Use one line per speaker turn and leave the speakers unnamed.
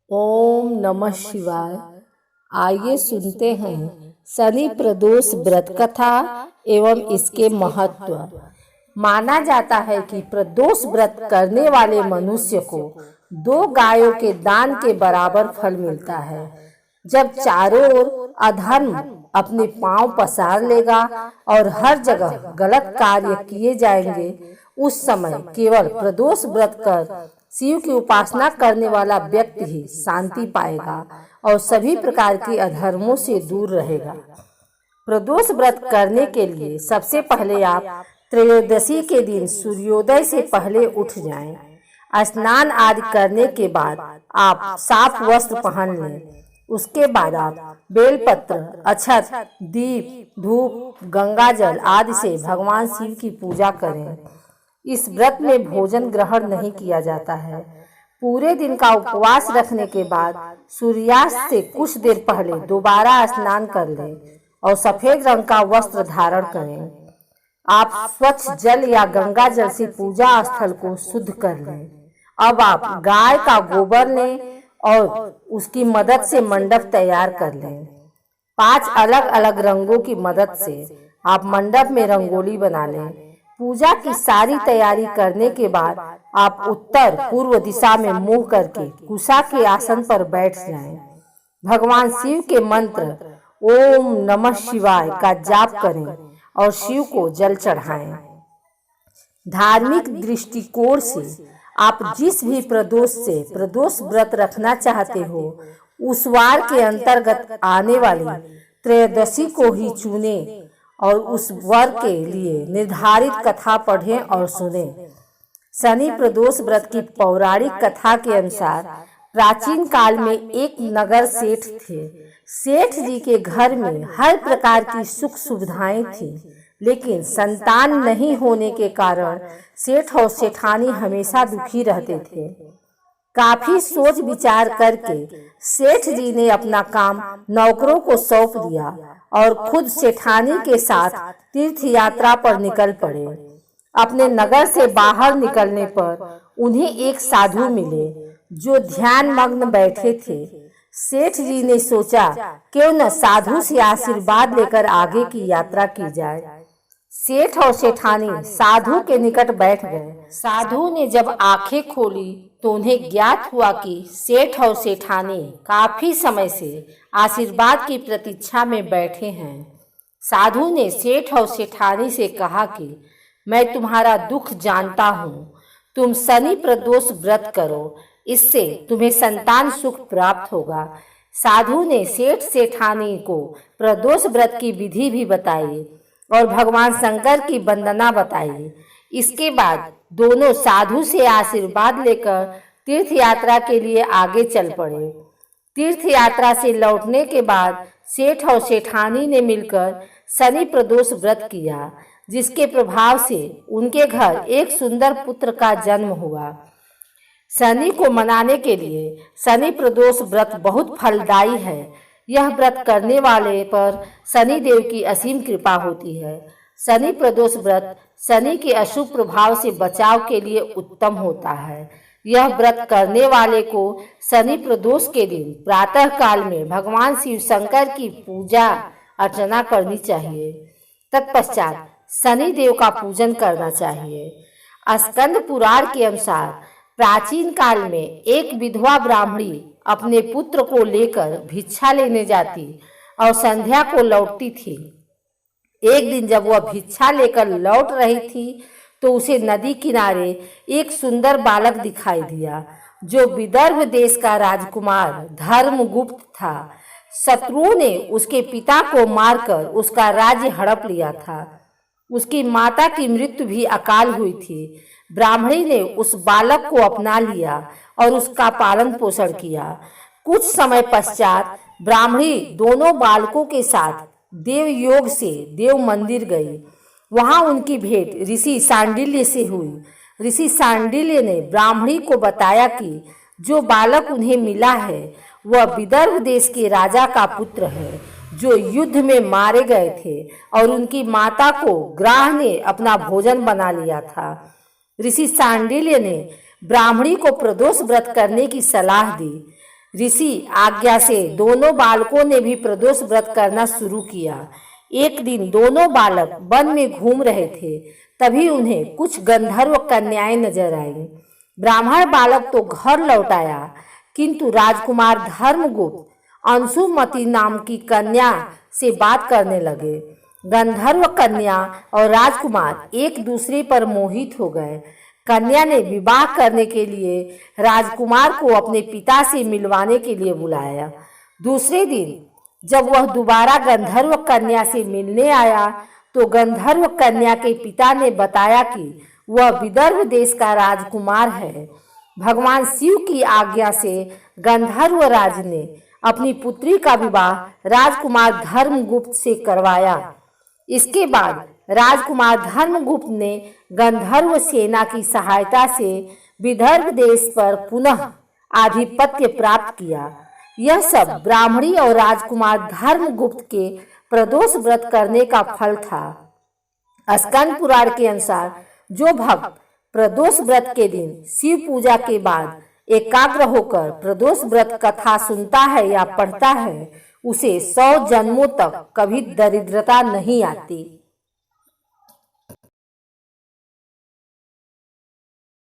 ओम नमः शिवाय। आइए सुनते हैं शनि प्रदोष व्रत कथा एवं इसके महत्व। माना जाता है कि प्रदोष व्रत करने वाले मनुष्य को 2 गायों के दान के बराबर फल मिलता है। जब चारों ओर अधर्म अपने पांव पसार लेगा और हर जगह गलत कार्य किए जाएंगे, उस समय केवल प्रदोष व्रत कर शिव की उपासना करने वाला व्यक्ति ही शांति पाएगा और सभी प्रकार के अधर्मों से दूर रहेगा। प्रदोष व्रत करने के लिए सबसे पहले आप त्रयोदशी के दिन सूर्योदय से पहले उठ जाएं। स्नान आदि करने के बाद आप साफ वस्त्र पहन लें। उसके बाद आप बेलपत्र, अक्षत, दीप, धूप, गंगाजल आदि से भगवान शिव की पूजा करें। इस व्रत में भोजन ग्रहण नहीं किया जाता है। पूरे दिन का उपवास रखने के बाद सूर्यास्त से कुछ देर पहले दोबारा स्नान कर लें और सफेद रंग का वस्त्र धारण करें। आप स्वच्छ जल या गंगा जल से पूजा स्थल को शुद्ध कर लें। अब आप गाय का गोबर लें और उसकी मदद से मंडप तैयार कर लें। 5 अलग अलग रंगों की मदद से आप मंडप में रंगोली बना लें। पूजा की सारी तैयारी करने के बाद आप उत्तर पूर्व दिशा में मुंह करके कुशा के आसन पर बैठ जाएं। भगवान शिव के मंत्र ओम नमः शिवाय का जाप करें और शिव को जल चढ़ाएं। धार्मिक दृष्टिकोण से आप जिस भी प्रदोष से प्रदोष व्रत रखना चाहते हो, उस वार के अंतर्गत आने वाली त्रयोदशी को ही चुने और उस वर्ग के लिए निर्धारित कथा पढ़ें और सुनें। शनि प्रदोष व्रत की पौराणिक कथा के अनुसार प्राचीन काल में एक नगर सेठ थे। सेठ जी के घर में हर प्रकार की सुख सुविधाएं थी, लेकिन संतान नहीं होने के कारण सेठ और सेठानी हमेशा दुखी रहते थे। काफी सोच विचार करके सेठ जी ने अपना काम नौकरों को सौंप दिया और खुद सेठानी के साथ तीर्थ यात्रा पर निकल पड़े। अपने नगर से बाहर निकलने पर उन्हें एक साधु मिले जो ध्यान मग्न बैठे थे। सेठ जी ने सोचा क्यों न साधु से आशीर्वाद लेकर आगे की यात्रा की जाए। सेठ और सेठानी साधु के निकट बैठ गए। साधु ने जब आंखें खोली तो उन्हें ज्ञात हुआ कि सेठ और सेठानी काफी समय से आशीर्वाद की प्रतीक्षा में बैठे हैं। साधु ने सेठ और सेठानी से कहा कि मैं तुम्हारा दुख जानता हूँ, तुम शनि प्रदोष व्रत करो, इससे तुम्हें संतान सुख प्राप्त होगा। साधु ने सेठ सेठानी को प्रदोष व्रत की विधि भी बताई और भगवान शंकर की वंदना बताई। इसके बाद दोनों साधु से आशीर्वाद लेकर तीर्थ यात्रा के लिए आगे चल पड़े। तीर्थ यात्रा से लौटने के बाद सेठ और सेठानी ने मिलकर शनि प्रदोष व्रत किया, जिसके प्रभाव से उनके घर एक सुंदर पुत्र का जन्म हुआ। शनि को मनाने के लिए शनि प्रदोष व्रत बहुत फलदायी है। यह व्रत करने वाले पर शनि देव की असीम कृपा होती है। शनि प्रदोष व्रत शनि के अशुभ प्रभाव से बचाव के लिए उत्तम होता है। यह व्रत करने वाले को शनि प्रदोष के दिन प्रातः काल में भगवान शिव शंकर की पूजा अर्चना करनी चाहिए। तत्पश्चात शनि देव का पूजन करना चाहिए। स्कंद पुराण के अनुसार प्राचीन काल में एक विधवा ब्राह्मणी अपने पुत्र को लेकर भिक्षा लेने जाती और संध्या को लौटती थी। एक दिन जब वह भिक्षा लेकर लौट रही थी तो उसे नदी किनारे एक सुंदर बालक दिखाई दिया, जो विदर्भ देश का राजकुमार धर्मगुप्त था। शत्रुओं ने उसके पिता को मारकर उसका राज्य हड़प लिया था। उसकी माता की मृत्यु भी अकाल हुई थी। ब्राह्मणी ने उस बालक को अपना लिया और उसका पालन पोषण किया। कुछ समय पश्चात ब्राह्मणी दोनों बालकों के साथ देव योग से देव मंदिर गई। वहां उनकी भेंट ऋषि सांडिल्य से हुई। ऋषि सांडिल्य ने ब्राह्मणी को बताया कि जो बालक उन्हें मिला है वह विदर्भ देश के राजा का पुत्र है, जो युद्ध में मारे गए थे और उनकी माता को ग्राह ने अपना भोजन बना लिया था। ऋषि सांडिल्य ने ब्राह्मणी को प्रदोष व्रत करने की सलाह दी। ऋषि आज्ञा से दोनों बालकों ने भी प्रदोष व्रत करना शुरू किया। एक दिन दोनों बालक वन में घूम रहे थे, तभी उन्हें कुछ गंधर्व कन्याएं नजर आई। ब्राह्मण बालक तो घर लौट आया, किंतु राजकुमार धर्मगुप्त अंशुमती नाम की कन्या से बात करने लगे। गंधर्व कन्या और राजकुमार एक दूसरे पर मोहित हो गए। कन्या ने विवाह करने के लिए राजकुमार को अपने पिता से मिलवाने के लिए बुलाया। दूसरे दिन जब वह दोबारा गंधर्व कन्या से मिलने आया तो गंधर्व कन्या के पिता ने बताया कि वह विदर्भ देश का राजकुमार है। भगवान शिव की आज्ञा से गंधर्व राज ने अपनी पुत्री का विवाह राजकुमार धर्मगुप्त से करवाया। इसके बाद राजकुमार धर्मगुप्त ने गंधर्व सेना की सहायता से विदर्भ देश पर पुनः आधिपत्य प्राप्त किया। यह सब ब्राह्मणी और राजकुमार धर्मगुप्त के प्रदोष व्रत करने का फल था। स्कंद पुराण के अनुसार जो भक्त प्रदोष व्रत के दिन शिव पूजा के बाद एकाग्र होकर प्रदोष व्रत कथा सुनता है या पढ़ता है, उसे 100 जन्मों तक कभी दरिद्रता नहीं आती।